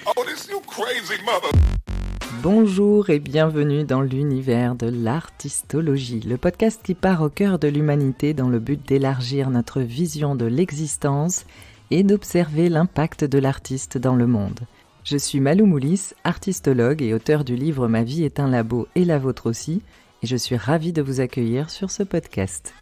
Oh, this you crazy mother. Bonjour et bienvenue dans l'univers de l'artistologie, le podcast qui part au cœur de l'humanité dans le but d'élargir notre vision de l'existence et d'observer l'impact de l'artiste dans le monde. Je suis Malou Moulis, artistologue et auteur du livre « Ma vie est un labo et la vôtre aussi » et je suis ravie de vous accueillir sur ce podcast.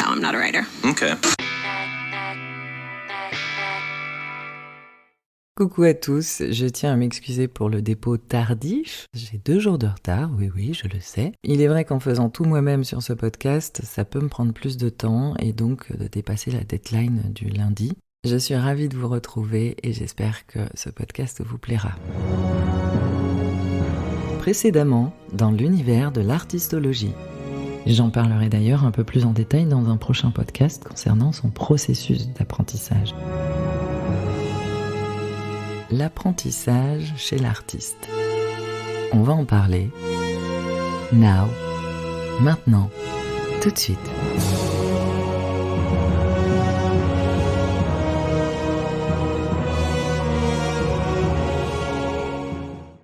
No, I'm not a writer. Okay. Coucou à tous, je tiens à m'excuser pour le dépôt tardif. J'ai 2 jours de retard, oui, je le sais. Il est vrai qu'en faisant tout moi-même sur ce podcast, ça peut me prendre plus de temps et donc de dépasser la deadline du lundi. Je suis ravie de vous retrouver et j'espère que ce podcast vous plaira. Précédemment, dans l'univers de l'artistologie. J'en parlerai d'ailleurs un peu plus en détail dans un prochain podcast concernant son processus d'apprentissage. L'apprentissage chez l'artiste. On va en parler. Now. Maintenant. Tout de suite.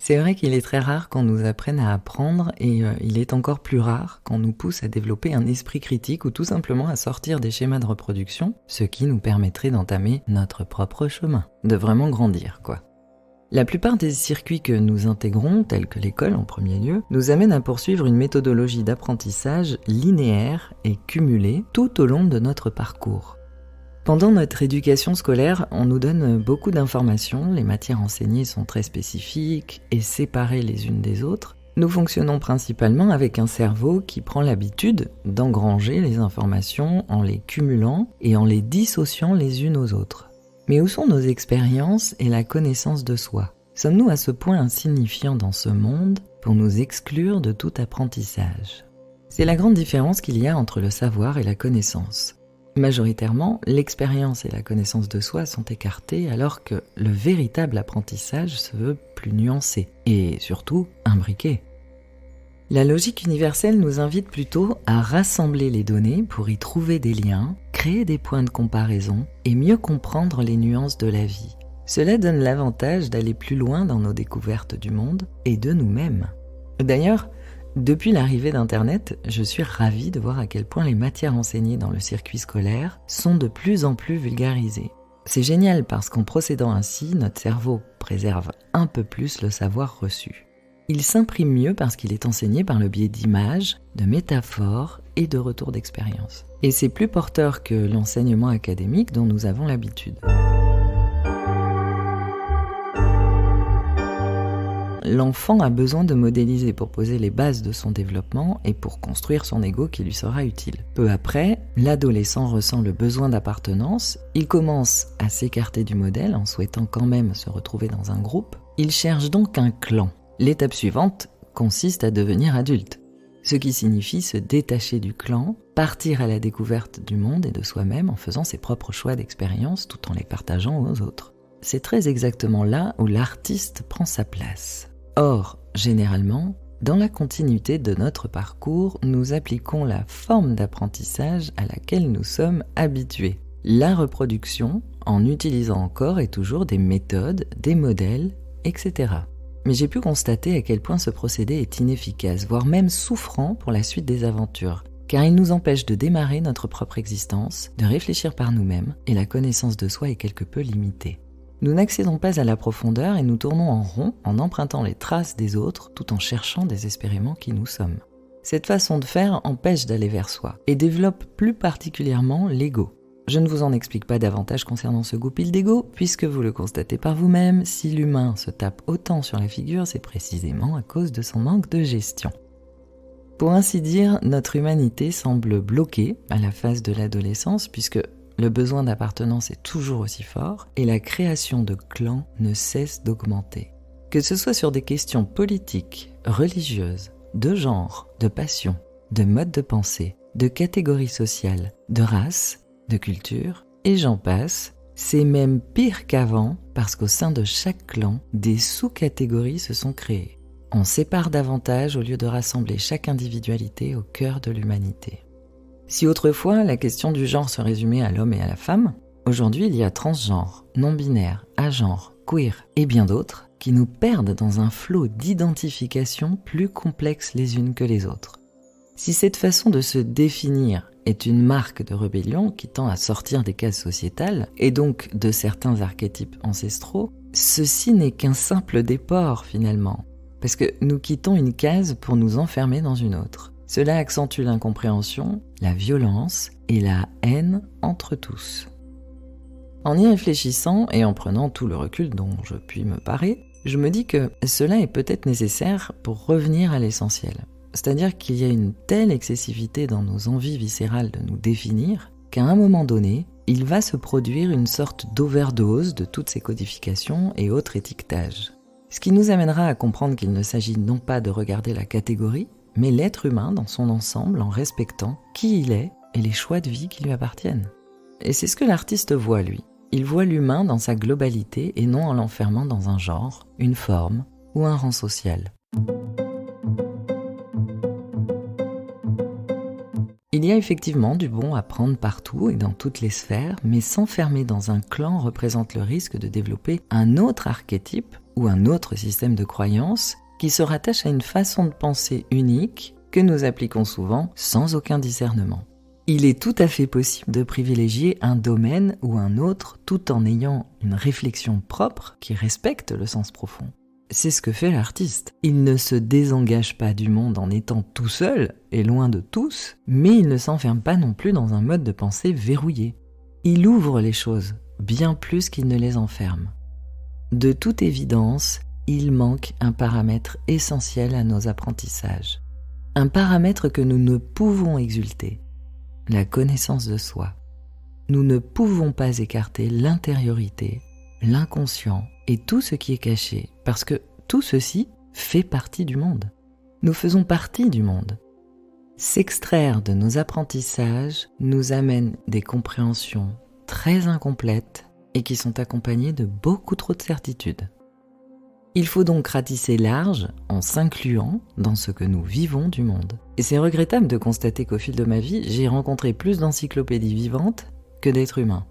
C'est vrai qu'il est très rare qu'on nous apprenne à apprendre et il est encore plus rare qu'on nous pousse à développer un esprit critique ou tout simplement à sortir des schémas de reproduction, ce qui nous permettrait d'entamer notre propre chemin, de vraiment grandir, quoi. La plupart des circuits que nous intégrons, tels que l'école en premier lieu, nous amènent à poursuivre une méthodologie d'apprentissage linéaire et cumulée tout au long de notre parcours. Pendant notre éducation scolaire, on nous donne beaucoup d'informations, les matières enseignées sont très spécifiques et séparées les unes des autres. Nous fonctionnons principalement avec un cerveau qui prend l'habitude d'engranger les informations en les cumulant et en les dissociant les unes aux autres. Mais où sont nos expériences et la connaissance de soi ? Sommes-nous à ce point insignifiants dans ce monde pour nous exclure de tout apprentissage ? C'est la grande différence qu'il y a entre le savoir et la connaissance. Majoritairement, l'expérience et la connaissance de soi sont écartées alors que le véritable apprentissage se veut plus nuancé et surtout imbriqué. La logique universelle nous invite plutôt à rassembler les données pour y trouver des liens, créer des points de comparaison et mieux comprendre les nuances de la vie. Cela donne l'avantage d'aller plus loin dans nos découvertes du monde et de nous-mêmes. D'ailleurs, depuis l'arrivée d'Internet, je suis ravie de voir à quel point les matières enseignées dans le circuit scolaire sont de plus en plus vulgarisées. C'est génial parce qu'en procédant ainsi, notre cerveau préserve un peu plus le savoir reçu. Il s'imprime mieux parce qu'il est enseigné par le biais d'images, de métaphores et de retours d'expérience. Et c'est plus porteur que l'enseignement académique dont nous avons l'habitude. L'enfant a besoin de modéliser pour poser les bases de son développement et pour construire son ego qui lui sera utile. Peu après, l'adolescent ressent le besoin d'appartenance, il commence à s'écarter du modèle en souhaitant quand même se retrouver dans un groupe. Il cherche donc un clan. L'étape suivante consiste à devenir adulte, ce qui signifie se détacher du clan, partir à la découverte du monde et de soi-même en faisant ses propres choix d'expérience tout en les partageant aux autres. C'est très exactement là où l'artiste prend sa place. Or, généralement, dans la continuité de notre parcours, nous appliquons la forme d'apprentissage à laquelle nous sommes habitués. La reproduction, en utilisant encore et toujours des méthodes, des modèles, etc. Mais j'ai pu constater à quel point ce procédé est inefficace, voire même souffrant pour la suite des aventures, car il nous empêche de démarrer notre propre existence, de réfléchir par nous-mêmes, et la connaissance de soi est quelque peu limitée. Nous n'accédons pas à la profondeur et nous tournons en rond en empruntant les traces des autres tout en cherchant désespérément qui nous sommes. Cette façon de faire empêche d'aller vers soi et développe plus particulièrement l'ego. Je ne vous en explique pas davantage concernant ce goupil d'ego, puisque vous le constatez par vous-même, si l'humain se tape autant sur la figure, c'est précisément à cause de son manque de gestion. Pour ainsi dire, notre humanité semble bloquée à la phase de l'adolescence, puisque le besoin d'appartenance est toujours aussi fort et la création de clans ne cesse d'augmenter. Que ce soit sur des questions politiques, religieuses, de genre, de passion, de mode de pensée, de catégorie sociale, de race, de culture, et j'en passe, c'est même pire qu'avant parce qu'au sein de chaque clan, des sous-catégories se sont créées. On sépare davantage au lieu de rassembler chaque individualité au cœur de l'humanité. Si autrefois la question du genre se résumait à l'homme et à la femme, Aujourd'hui, il y a transgenre, non-binaire, agenre, queer et bien d'autres qui nous perdent dans un flot d'identifications plus complexes les unes que les autres. Si cette façon de se définir est une marque de rébellion qui tend à sortir des cases sociétales et donc de certains archétypes ancestraux, ceci n'est qu'un simple déport finalement, parce que nous quittons une case pour nous enfermer dans une autre. Cela accentue l'incompréhension, la violence et la haine entre tous. En y réfléchissant et en prenant tout le recul dont je puis me parer, je me dis que cela est peut-être nécessaire pour revenir à l'essentiel. C'est-à-dire qu'il y a une telle excessivité dans nos envies viscérales de nous définir qu'à un moment donné, il va se produire une sorte d'overdose de toutes ces codifications et autres étiquetages. Ce qui nous amènera à comprendre qu'il ne s'agit non pas de regarder la catégorie, mais l'être humain dans son ensemble en respectant qui il est et les choix de vie qui lui appartiennent. Et c'est ce que l'artiste voit, lui. Il voit l'humain dans sa globalité et non en l'enfermant dans un genre, une forme ou un rang social. Il y a effectivement du bon à prendre partout et dans toutes les sphères, mais s'enfermer dans un clan représente le risque de développer un autre archétype ou un autre système de croyances qui se rattache à une façon de penser unique que nous appliquons souvent sans aucun discernement. Il est tout à fait possible de privilégier un domaine ou un autre tout en ayant une réflexion propre qui respecte le sens profond. C'est ce que fait l'artiste. Il ne se désengage pas du monde en étant tout seul et loin de tous, mais il ne s'enferme pas non plus dans un mode de pensée verrouillé. Il ouvre les choses, bien plus qu'il ne les enferme. De toute évidence, il manque un paramètre essentiel à nos apprentissages. Un paramètre que nous ne pouvons exulter, la connaissance de soi. Nous ne pouvons pas écarter l'intériorité, l'inconscient et tout ce qui est caché, parce que tout ceci fait partie du monde. Nous faisons partie du monde. S'extraire de nos apprentissages nous amène des compréhensions très incomplètes et qui sont accompagnées de beaucoup trop de certitudes. Il faut donc ratisser large en s'incluant dans ce que nous vivons du monde. Et c'est regrettable de constater qu'au fil de ma vie, j'ai rencontré plus d'encyclopédies vivantes que d'êtres humains.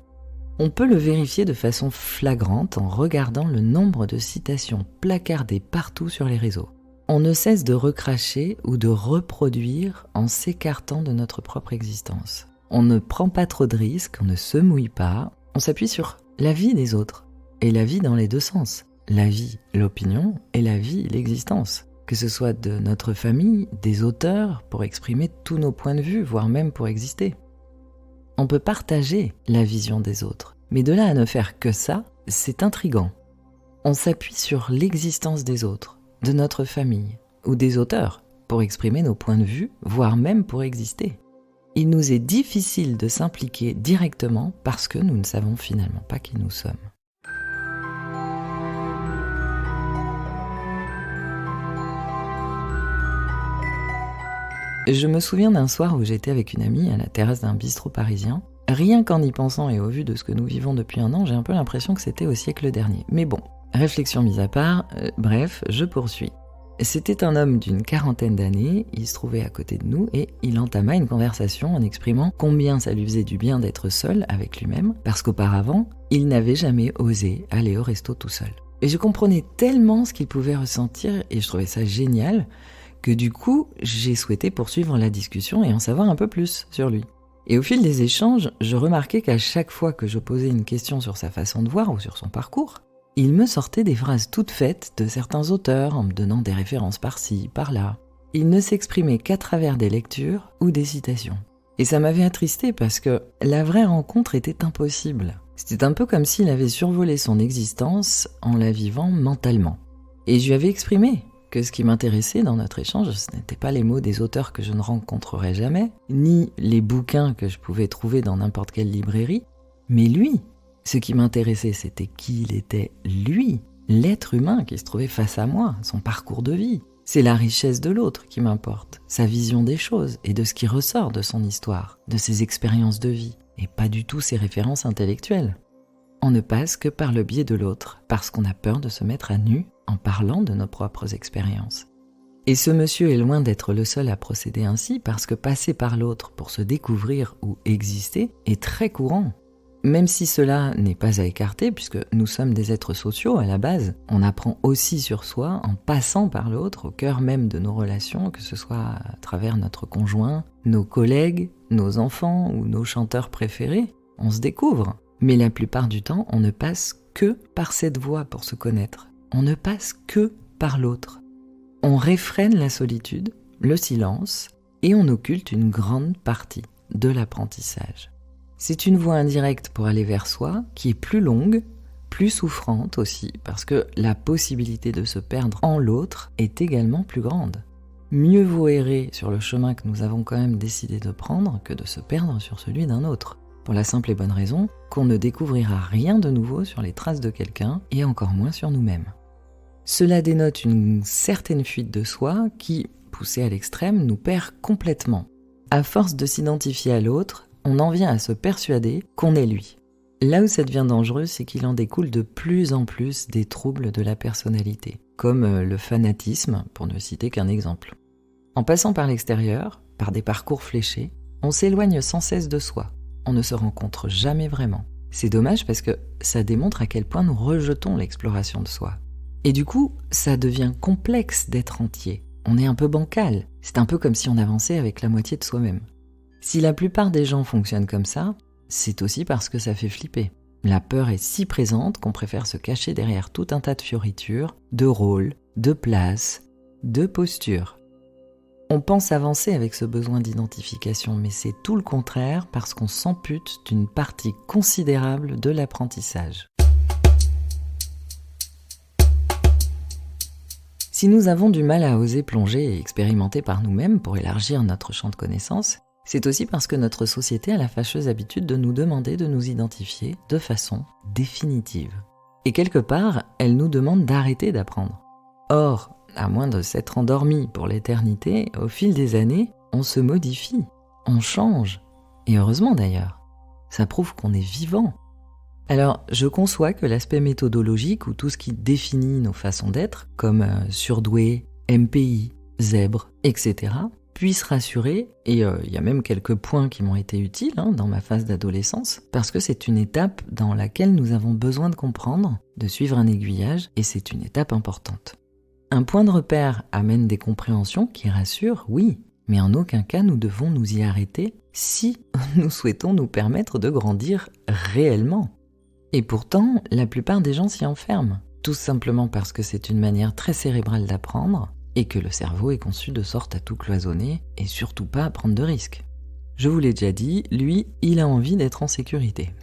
On peut le vérifier de façon flagrante en regardant le nombre de citations placardées partout sur les réseaux. On ne cesse de recracher ou de reproduire en s'écartant de notre propre existence. On ne prend pas trop de risques, on ne se mouille pas, on s'appuie sur la vie des autres. Et la vie dans les deux sens. La vie, l'opinion, et la vie, l'existence. Que ce soit de notre famille, des auteurs, pour exprimer tous nos points de vue, voire même pour exister. On peut partager la vision des autres, mais de là à ne faire que ça, c'est intriguant. On s'appuie sur l'existence des autres, de notre famille, ou des auteurs, pour exprimer nos points de vue, voire même pour exister. Il nous est difficile de s'impliquer directement parce que nous ne savons finalement pas qui nous sommes. Je me souviens d'un soir où j'étais avec une amie à la terrasse d'un bistrot parisien. Rien qu'en y pensant et au vu de ce que nous vivons depuis un an, j'ai un peu l'impression que c'était au siècle dernier. Mais bon, réflexion mise à part, bref, je poursuis. C'était un homme d'une 40aine d'années, il se trouvait à côté de nous et il entama une conversation en exprimant combien ça lui faisait du bien d'être seul avec lui-même, parce qu'auparavant, il n'avait jamais osé aller au resto tout seul. Et je comprenais tellement ce qu'il pouvait ressentir et je trouvais ça génial, que du coup, j'ai souhaité poursuivre la discussion et en savoir un peu plus sur lui. Et au fil des échanges, je remarquais qu'à chaque fois que je posais une question sur sa façon de voir ou sur son parcours, il me sortait des phrases toutes faites de certains auteurs en me donnant des références par-ci, par-là. Il ne s'exprimait qu'à travers des lectures ou des citations. Et ça m'avait attristé parce que la vraie rencontre était impossible. C'était un peu comme s'il avait survolé son existence en la vivant mentalement. Et je lui avais exprimé que ce qui m'intéressait dans notre échange, ce n'était pas les mots des auteurs que je ne rencontrerais jamais, ni les bouquins que je pouvais trouver dans n'importe quelle librairie, mais lui. Ce qui m'intéressait, c'était qui il était, lui, l'être humain qui se trouvait face à moi, son parcours de vie. C'est la richesse de l'autre qui m'importe, sa vision des choses et de ce qui ressort de son histoire, de ses expériences de vie, et pas du tout ses références intellectuelles. On ne passe que par le biais de l'autre, parce qu'on a peur de se mettre à nu en parlant de nos propres expériences. Et ce monsieur est loin d'être le seul à procéder ainsi, parce que passer par l'autre pour se découvrir ou exister est très courant. même si cela n'est pas à écarter, puisque nous sommes des êtres sociaux à la base, on apprend aussi sur soi en passant par l'autre, au cœur même de nos relations, que ce soit à travers notre conjoint, nos collègues, nos enfants ou nos chanteurs préférés, on se découvre. Mais la plupart du temps, on ne passe que par cette voie pour se connaître. On ne passe que par l'autre. On réfrène la solitude, le silence, et on occulte une grande partie de l'apprentissage. C'est une voie indirecte pour aller vers soi qui est plus longue, plus souffrante aussi, parce que la possibilité de se perdre en l'autre est également plus grande. Mieux vaut errer sur le chemin que nous avons quand même décidé de prendre que de se perdre sur celui d'un autre, pour la simple et bonne raison qu'on ne découvrira rien de nouveau sur les traces de quelqu'un et encore moins sur nous-mêmes. Cela dénote une certaine fuite de soi qui, poussée à l'extrême, nous perd complètement. À force de s'identifier à l'autre, on en vient à se persuader qu'on est lui. Là où ça devient dangereux, c'est qu'il en découle de plus en plus des troubles de la personnalité, comme le fanatisme, pour ne citer qu'un exemple. En passant par l'extérieur, par des parcours fléchés, on s'éloigne sans cesse de soi. On ne se rencontre jamais vraiment. C'est dommage parce que ça démontre à quel point nous rejetons l'exploration de soi. Et du coup, ça devient complexe d'être entier. On est un peu bancal. C'est un peu comme si on avançait avec la moitié de soi-même. Si la plupart des gens fonctionnent comme ça, c'est aussi parce que ça fait flipper. La peur est si présente qu'on préfère se cacher derrière tout un tas de fioritures, de rôles, de places, de postures. On pense avancer avec ce besoin d'identification, mais c'est tout le contraire parce qu'on s'ampute d'une partie considérable de l'apprentissage. Si nous avons du mal à oser plonger et expérimenter par nous-mêmes pour élargir notre champ de connaissances, c'est aussi parce que notre société a la fâcheuse habitude de nous demander de nous identifier de façon définitive. Et quelque part, elle nous demande d'arrêter d'apprendre. Or, à moins de s'être endormi pour l'éternité, au fil des années, on se modifie, on change. Et heureusement d'ailleurs. Ça prouve qu'on est vivant. Alors, je conçois que l'aspect méthodologique ou tout ce qui définit nos façons d'être, comme surdoué, MPI, zèbre, etc., puisse rassurer, et il y a même quelques points qui m'ont été utiles dans ma phase d'adolescence, parce que c'est une étape dans laquelle nous avons besoin de comprendre, de suivre un aiguillage, et c'est une étape importante. Un point de repère amène des compréhensions qui rassurent, oui, mais en aucun cas nous devons nous y arrêter si nous souhaitons nous permettre de grandir réellement. Et pourtant, la plupart des gens s'y enferment, tout simplement parce que c'est une manière très cérébrale d'apprendre, et que le cerveau est conçu de sorte à tout cloisonner et surtout pas à prendre de risques. Je vous l'ai déjà dit, lui, il a envie d'être en sécurité.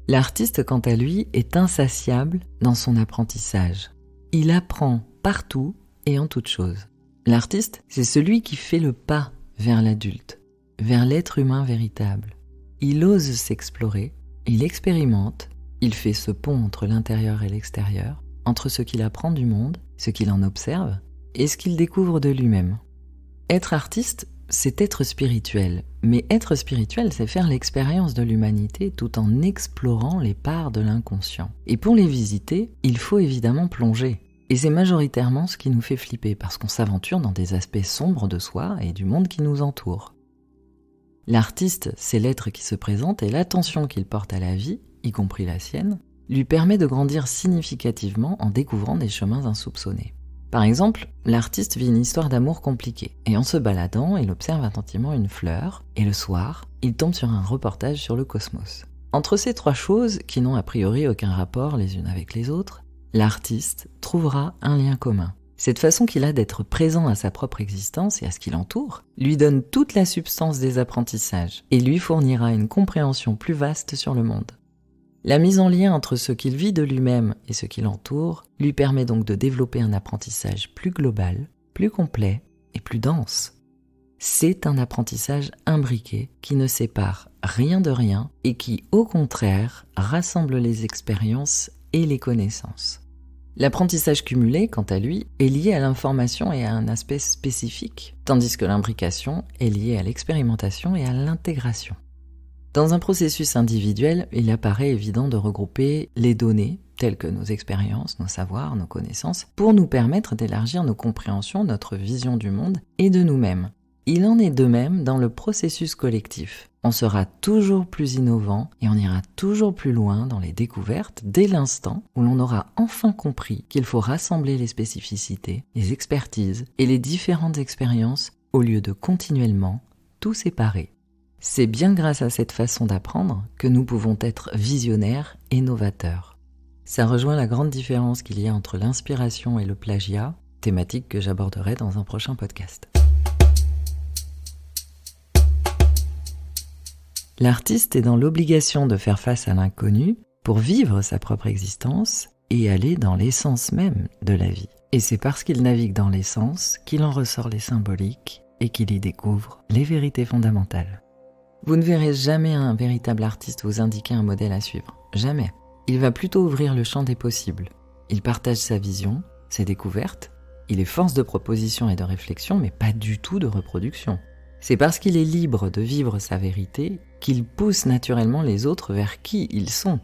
L'artiste, quant à lui, est insatiable dans son apprentissage. Il apprend partout et en toute chose. L'artiste, c'est celui qui fait le pas vers l'adulte, vers l'être humain véritable. Il ose s'explorer, il expérimente, il fait ce pont entre l'intérieur et l'extérieur, entre ce qu'il apprend du monde, ce qu'il en observe, et ce qu'il découvre de lui-même. Être artiste, c'est être spirituel, mais être spirituel, c'est faire l'expérience de l'humanité tout en explorant les parts de l'inconscient. Et pour les visiter, il faut évidemment plonger. Et c'est majoritairement ce qui nous fait flipper, parce qu'on s'aventure dans des aspects sombres de soi et du monde qui nous entoure. L'artiste, c'est l'être qui se présente et l'attention qu'il porte à la vie, y compris la sienne, lui permet de grandir significativement en découvrant des chemins insoupçonnés. Par exemple, l'artiste vit une histoire d'amour compliquée, et en se baladant, il observe attentivement une fleur, et le soir, il tombe sur un reportage sur le cosmos. Entre ces trois choses, qui n'ont a priori aucun rapport les unes avec les autres, l'artiste trouvera un lien commun. Cette façon qu'il a d'être présent à sa propre existence et à ce qui l'entoure, lui donne toute la substance des apprentissages, et lui fournira une compréhension plus vaste sur le monde. La mise en lien entre ce qu'il vit de lui-même et ce qui l'entoure lui permet donc de développer un apprentissage plus global, plus complet et plus dense. C'est un apprentissage imbriqué qui ne sépare rien de rien et qui, au contraire, rassemble les expériences et les connaissances. L'apprentissage cumulé, quant à lui, est lié à l'information et à un aspect spécifique, tandis que l'imbrication est liée à l'expérimentation et à l'intégration. Dans un processus individuel, il apparaît évident de regrouper les données, telles que nos expériences, nos savoirs, nos connaissances, pour nous permettre d'élargir nos compréhensions, notre vision du monde et de nous-mêmes. Il en est de même dans le processus collectif. On sera toujours plus innovant et on ira toujours plus loin dans les découvertes dès l'instant où l'on aura enfin compris qu'il faut rassembler les spécificités, les expertises et les différentes expériences au lieu de continuellement tout séparer. C'est bien grâce à cette façon d'apprendre que nous pouvons être visionnaires et novateurs. Ça rejoint la grande différence qu'il y a entre l'inspiration et le plagiat, thématique que j'aborderai dans un prochain podcast. L'artiste est dans l'obligation de faire face à l'inconnu pour vivre sa propre existence et aller dans l'essence même de la vie. Et c'est parce qu'il navigue dans l'essence qu'il en ressort les symboliques et qu'il y découvre les vérités fondamentales. Vous ne verrez jamais un véritable artiste vous indiquer un modèle à suivre. Jamais. Il va plutôt ouvrir le champ des possibles. Il partage sa vision, ses découvertes. Il est force de proposition et de réflexion, mais pas du tout de reproduction. C'est parce qu'il est libre de vivre sa vérité qu'il pousse naturellement les autres vers qui ils sont.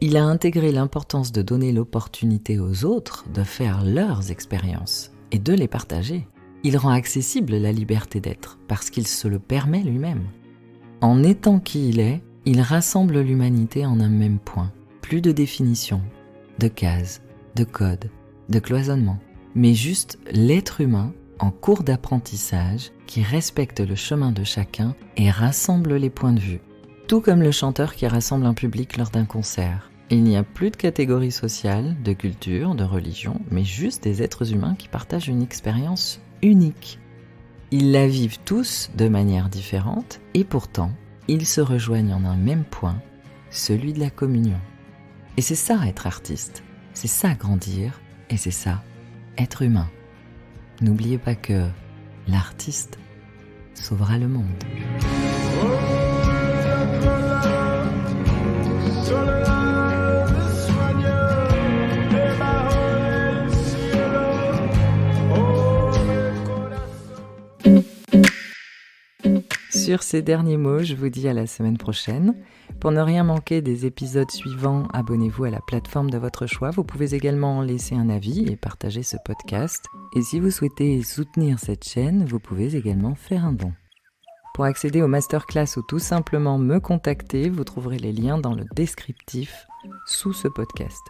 Il a intégré l'importance de donner l'opportunité aux autres de faire leurs expériences et de les partager. Il rend accessible la liberté d'être parce qu'il se le permet lui-même. En étant qui il est, il rassemble l'humanité en un même point. Plus de définition, de cases, de codes, de cloisonnement, mais juste l'être humain en cours d'apprentissage qui respecte le chemin de chacun et rassemble les points de vue. Tout comme le chanteur qui rassemble un public lors d'un concert. Il n'y a plus de catégories sociales, de culture, de religion, mais juste des êtres humains qui partagent une expérience unique. Ils la vivent tous de manière différente et pourtant, ils se rejoignent en un même point, celui de la communion. Et c'est ça être artiste, c'est ça grandir et c'est ça être humain. N'oubliez pas que l'artiste sauvera le monde. Sur ces derniers mots, je vous dis à la semaine prochaine. Pour ne rien manquer des épisodes suivants, abonnez-vous à la plateforme de votre choix. Vous pouvez également laisser un avis et partager ce podcast. Et si vous souhaitez soutenir cette chaîne, vous pouvez également faire un don. Pour accéder aux masterclass ou tout simplement me contacter, vous trouverez les liens dans le descriptif sous ce podcast.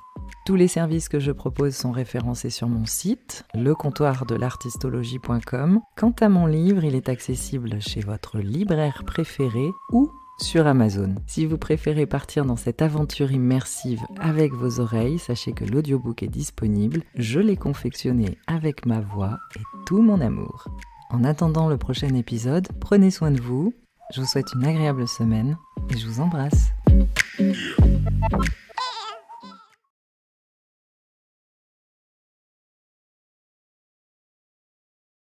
Tous les services que je propose sont référencés sur mon site, lecomptoirdelartistologie.com. Quant à mon livre, il est accessible chez votre libraire préféré ou sur Amazon. Si vous préférez partir dans cette aventure immersive avec vos oreilles, sachez que l'audiobook est disponible. Je l'ai confectionné avec ma voix et tout mon amour. En attendant le prochain épisode, prenez soin de vous. Je vous souhaite une agréable semaine et je vous embrasse. Yeah.